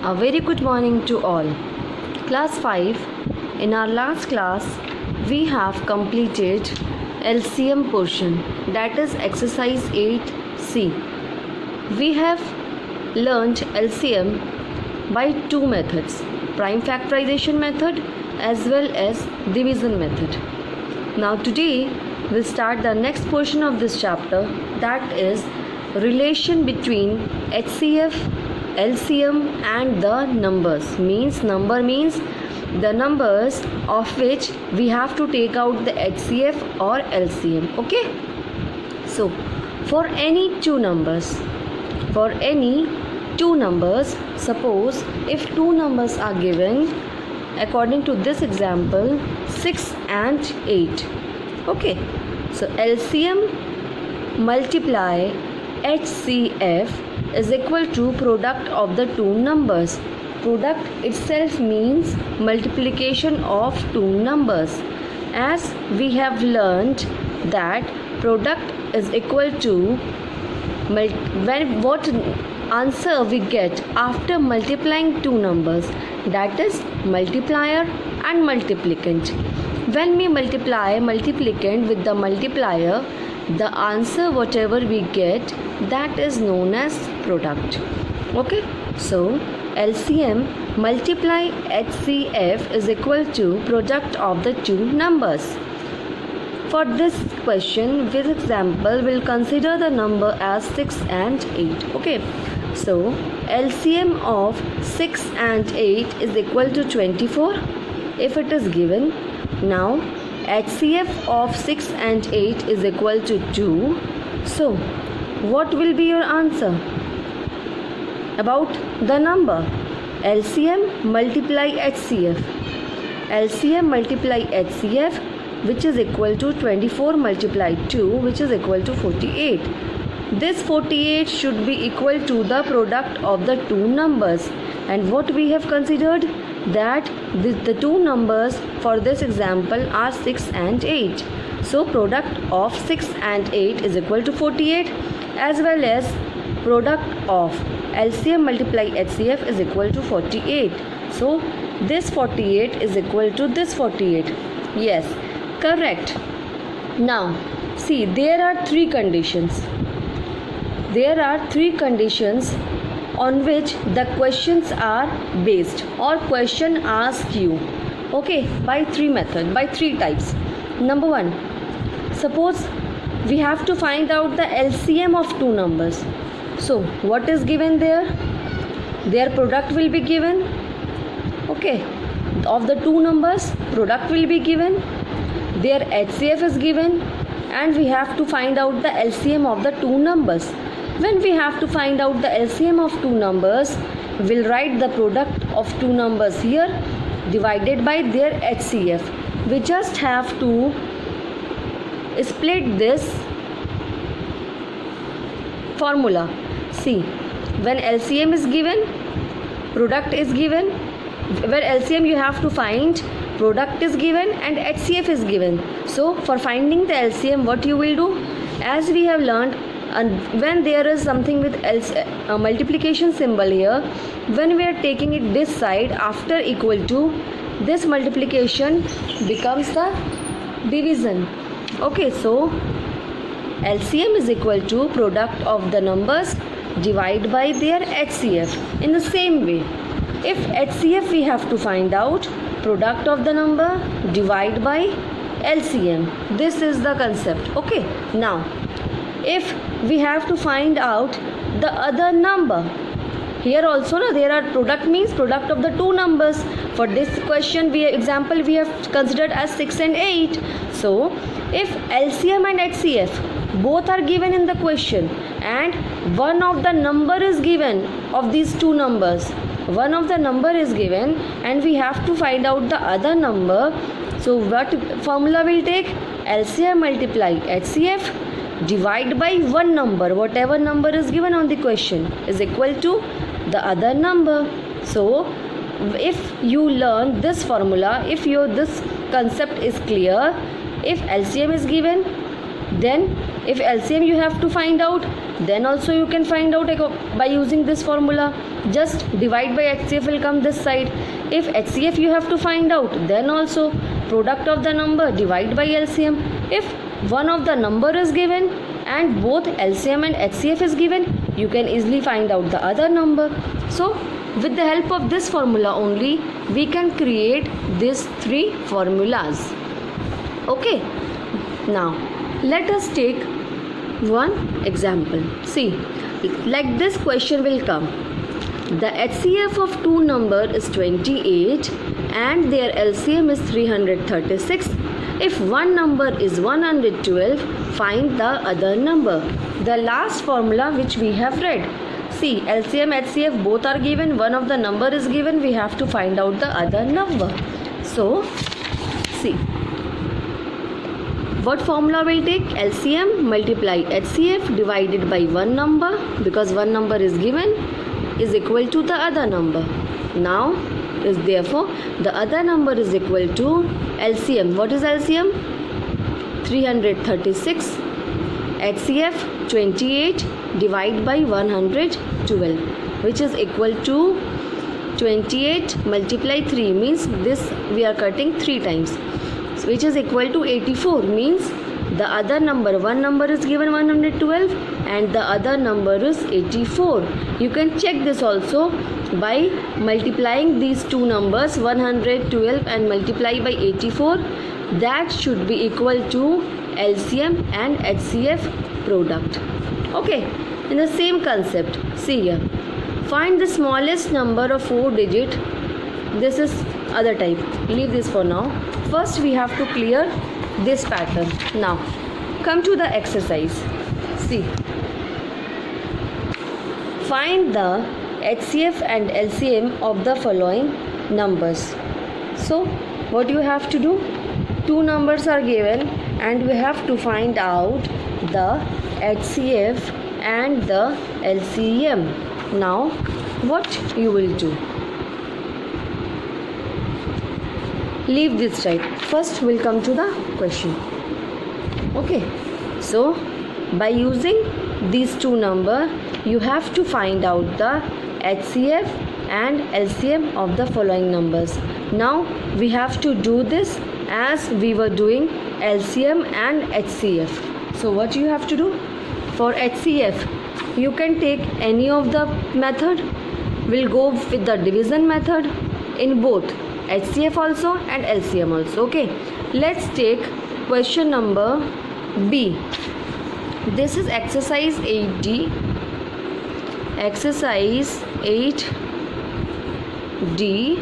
A very good morning to all. Class 5. In our last class, we have completed LCM portion, that is exercise 8C. We have learnt LCM by two methods, prime factorization method as well as division method. Now today we'll start the next portion of this chapter, that is relation between HCF, LCM and the numbers. Number means the numbers of which we have to take out the HCF or LCM. Okay, so for any two numbers, suppose if two numbers are given according to this example 6 and 8. Okay, so LCM multiply HCF is equal to product of the two numbers. Product itself means multiplication of two numbers. As we have learned that product is equal to what answer we get after multiplying two numbers, that is multiplier and multiplicand. When we multiply multiplicand with the multiplier, the answer whatever we get, that is known as product. Okay, so LCM multiply HCF is equal to product of the two numbers. For this question, with example, we'll consider the number as 6 and 8. Okay, so LCM of 6 and 8 is equal to 24 if it is given. Now HCF of 6 and 8 is equal to 2. So what will be your answer about the number? LCM multiply HCF. LCM multiply HCF, which is equal to 24 multiplied 2, which is equal to 48. This 48 should be equal to the product of the two numbers. And what we have considered, that the two numbers for this example are 6 and 8. So product of 6 and 8 is equal to 48, as well as product of LCM multiply HCF is equal to 48. So this 48 is equal to this 48. Yes, correct. Now see, there are three conditions. There are three conditions on which the questions are based, or question asks you. Okay, by three methods, by three types. Number one, suppose we have to find out the LCM of two numbers. So what is given there? Their product will be given. Okay, of the two numbers, product will be given. Their HCF is given, and we have to find out the LCM of the two numbers. When we have to find out the LCM of two numbers, we'll write the product of two numbers here divided by their HCF. We just have to split this formula. See, when LCM is given, product is given. Where LCM you have to find, product is given and HCF is given. So for finding the LCM, what you will do, as we have learned, and when there is something with multiplication symbol here, when we are taking it this side after equal to, this multiplication becomes the division. Okay, so LCM is equal to product of the numbers divided by their HCF. In the same way, if HCF we have to find out, product of the number divided by LCM. This is the concept. Okay, now if we have to find out the other number, here also there are product means product of the two numbers. For this question example we have considered as 6 and 8. So if LCM and HCF both are given in the question, and one of the number is given of these two numbers, one of the number is given, and we have to find out the other number. So what formula will take? LCM multiply HCF divide by one number, whatever number is given on the question, is equal to the other number. So if you learn this formula, if this concept is clear, if LCM is given, then if LCM you have to find out, then also you can find out by using this formula. Just divide by HCF will come this side. If HCF you have to find out, then also product of the number divide by LCM. If one of the number is given and both LCM and HCF is given, you can easily find out the other number. So with the help of this formula only, we can create these three formulas. Okay, now let us take one example. See, like this question will come. The HCF of two numbers is 28 and their LCM is 336. If one number is 112, find the other number. The last formula which we have read. See, LCM, HCF both are given. One of the number is given. We have to find out the other number. So, see. What formula will take? LCM multiply HCF divided by one number, because one number is given, is equal to the other number. Now is therefore the other number is equal to LCM. What is LCM? 336. HCF 28 divided by 112, which is equal to 28 multiply 3, means this we are cutting 3 times, which is equal to 84, means the other number, one number is given 112 and the other number is 84. You can check this also by multiplying these two numbers, 112 and multiply by 84. That should be equal to LCM and HCF product. Okay, in the same concept, see here, find the smallest number of 4 digit. This is other type, leave this for now. First we have to clear this pattern. Now come to the exercise. See, find the HCF and LCM of the following numbers. So what you have to do, two numbers are given and we have to find out the HCF and the LCM. Now what you will do, leave this side. First we'll come to the question. Okay, so by using these two numbers, you have to find out the HCF and LCM of the following numbers. Now we have to do this as we were doing LCM and HCF. So what you have to do? For HCF, you can take any of the method. We'll go with the division method in both HCF also and LCM also. Okay, let's take question number B. This is exercise 8D. Exercise 8D.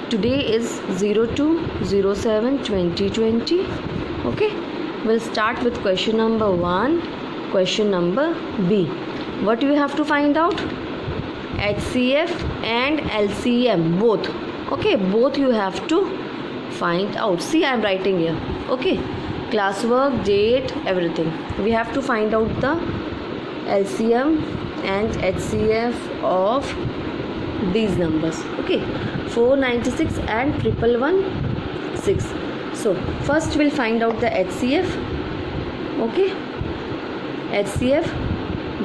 Today is 02/07/2020. Okay, we'll start with question number 1. Question number B. What do you have to find out? HCF and LCM both. Okay, both you have to find out. See, I am writing here. Okay, classwork, date, everything. We have to find out the LCM and HCF of these numbers. Okay, 496 and 1116. So first we'll find out the HCF. Okay, HCF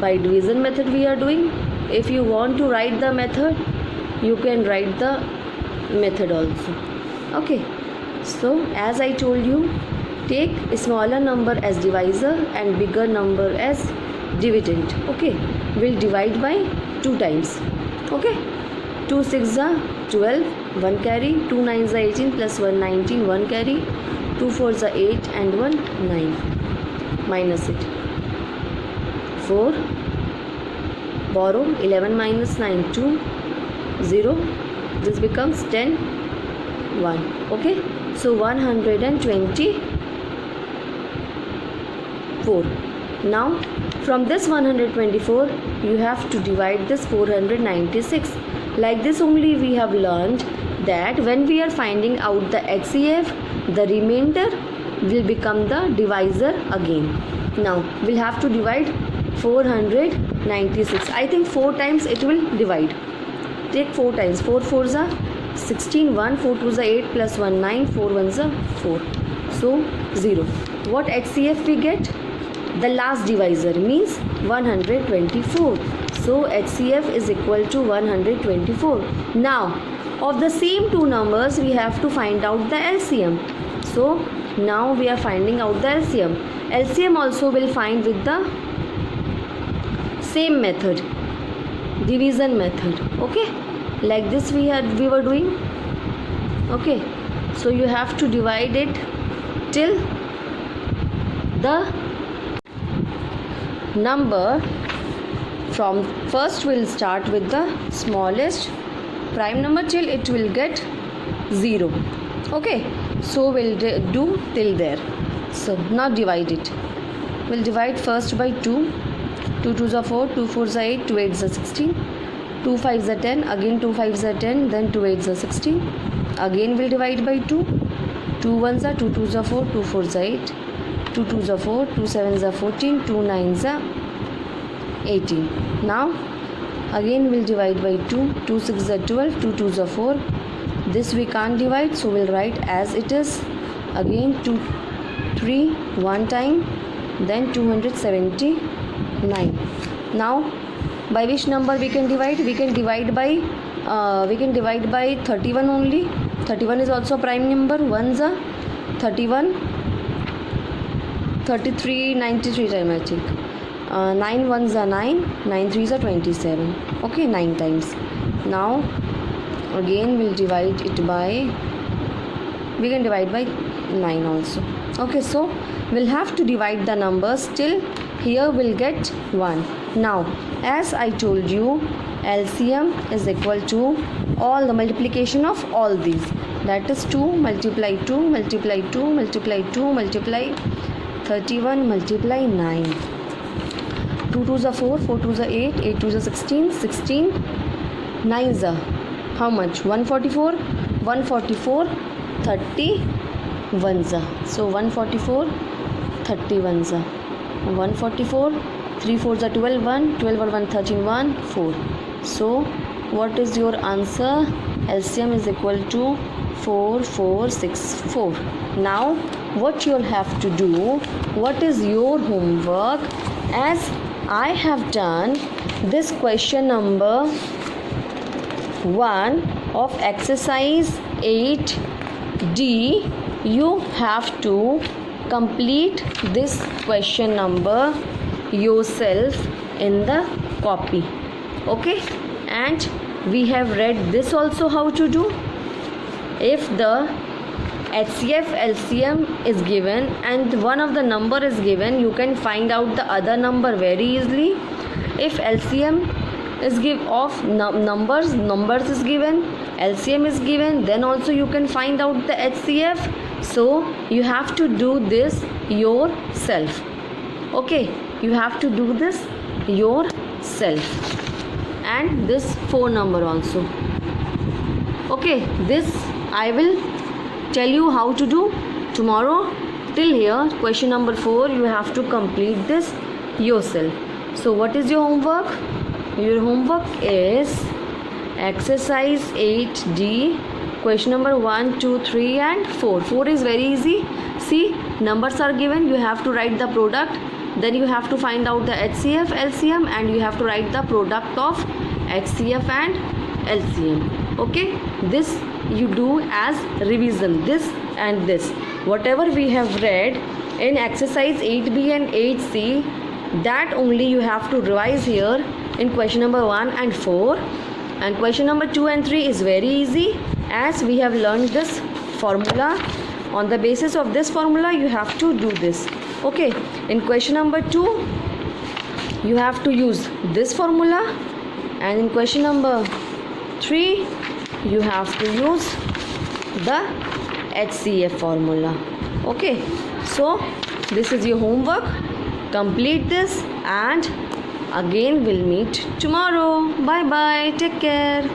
by division method we are doing. If you want to write the method, you can write the method also. Okay, so as I told you, take a smaller number as divisor and bigger number as dividend. Okay, we'll divide by 2 times. Okay, 2 6 are 12, 1 carry, 2 9 are 18 plus 1 19, 1 carry, 2 4 are 8 and 1 9. Minus it. 4, borrow, 11 minus 9 2, 0. This becomes 10, 1. Okay, so 124. Now from this 124 you have to divide this 496. Like this only we have learned that when we are finding out the HCF, the remainder will become the divisor again. Now we'll have to divide 496. I think 4 times it will divide. Take 4 times. 4 4s are 16, 1, 4 2s are 8 plus 1 9, 4 1s are 4. So 0. What HCF we get? The last divisor means 124. So HCF is equal to 124. Now of the same two numbers we have to find out the LCM. So now we are finding out the LCM. LCM also will find with the same method, division method. Okay, like this we were doing. Okay, so you have to divide it till the number from first will start with the smallest prime number till it will get 0. Okay, so we'll do till there. So now divide it. We'll divide first by 2. 2 2s are 4, 2 4s are 8, 2 8s are 16, 2 5s are 10, again 2 5s are 10, then 2 8s are 16. Again we'll divide by 2. 2 1s are 2 2s are 4, 2 4s are 8, 2 2s are 4, 2 7s are 14, 2 9s are 18. Now again we'll divide by 2. 2 6s are 12, 2 2s are 4. This we can't divide, so we'll write as it is. Again 2 3 one time, then 279. Now by which number we can divide? We can divide by 31 only. 31 is also a prime number. 1s are 31, 33, 93 time I think. 9 1s are 9, 9 3s are 27. Okay, 9 times. Now again we'll divide it by, we can divide by 9 also. Okay, so we'll have to divide the numbers till here we'll get 1. Now as I told you, LCM is equal to all the multiplication of all these, that is 2 multiply 2 multiply 2 multiply 2 multiply 31 multiply 9. 2 2s are 4, 4 2s are 8, 8 2s are 16, 16 9s are how much? 144, 144 31s are. So 144 31s are 144, 3 4s are 12, 1, 12 or 1 13, 1 4. So what is your answer? LCM is equal to 4464. Now what you'll have to do, what is your homework? As I have done this question number 1 of exercise 8D, you have to complete this question number yourself in the copy. Okay, and we have read this also how to do. If the HCF LCM is given and one of the number is given, you can find out the other number very easily. If LCM is numbers is given, LCM is given, then also you can find out the HCF. So you have to do this yourself. Okay, you have to do this yourself, and this 4 number also. Okay, this I will tell you how to do tomorrow. Till here question number 4, you have to complete this yourself. So what is your homework? Your homework is exercise 8D, question number 1, 2, 3 and 4. 4 is very easy. See, numbers are given, you have to write the product, then you have to find out the HCF, LCM, and you have to write the product of HCF and LCM. Okay, this you do as revision, this and this. Whatever we have read in exercise 8B and 8C, that only you have to revise here in question number 1 and 4. And question number 2 and 3 is very easy, as we have learned this formula. On the basis of this formula you have to do this. Okay, in question number 2 you have to use this formula, and in question number 3 you have to use the HCF formula. Okay, so this is your homework. Complete this, and again we'll meet tomorrow. Bye bye, take care.